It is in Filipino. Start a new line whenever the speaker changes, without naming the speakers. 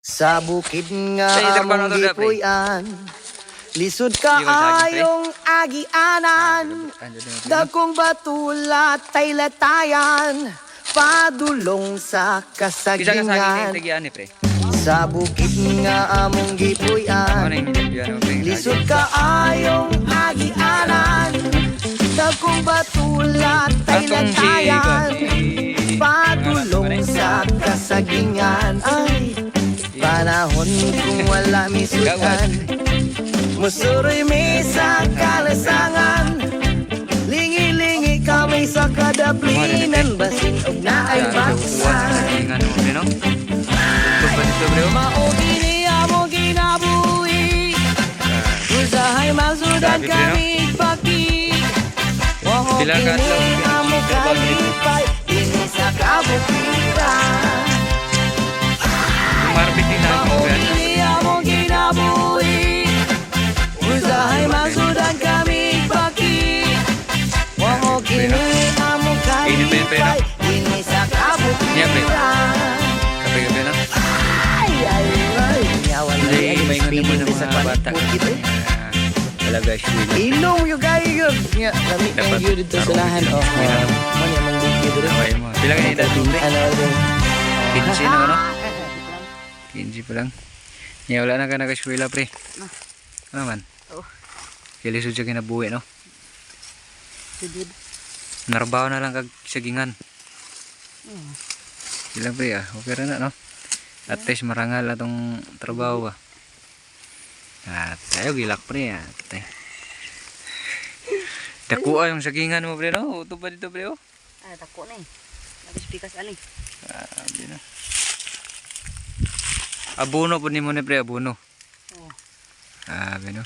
Sa bukid nga
Ay, interview
among
na to, Dapre.
gipuy-an, lisod ka
Iwan sa akin, pre.
ayong agianan, dagkong batula tay latayan, padulong sa
Isa ka sa akin
kasagingan.
tagian ni pre.
Sa bukid nga among
Ano
gipuy-an,
yung interview ano pre?
lisod ka ayong agianan, dagkong batula tay
Atong si
latayan,
si
padulong sa kasagingan. Ay, panahon kung wala misukan, musuroy may sa kalasangan, lingi-lingi kami sa kadaplinan, basing og naay baksan.
Ingan mo pre no? Ito ba dito pre?
Maogi niya mo ginabuhi, usahay masudan
Grabe, pre, no?
kami paki, waho
Bilang ka
kini
lang.
amo kalipay, ini sa kabukiran.
Marketing na ako pre.
Maogi mo ginabuhi, usahay masudan kami paki, waho kini amo kalipay, ini sa kabukiran.
Kape-kape na.
Ay, nyawan na
Hindi,
yan,
may ingon
speeding
naman ng
sa
mga bata.
panitpukit eh.
Talaga sure.
Inom yung kayo yun. Nga, kami
Dapat
kayo dito sa lahan.
naroon
Oh,
dito.
manya mang bukid rin.
Away mo. Bilang ang edad mo pre?
Ano rin.
15 na ano? 15 pa lang. Nga wala na ka nag-eskwela pre. Ano man?
Oo.
Kilisod siya kinabuhi no?
Sudod.
Narbaho na lang kag sagingan. Sila pre ah. Okay na no? At least marangal atong trabaho ba? At tayo gilak pre ah. Dakua yung sagingan mo pre no? Uto pa dito pre oh.
Ah, tako na eh. Nag-speakas ani.
Sabi na. Abono po ni mo ni pre abono.
Oo.
Sabi no.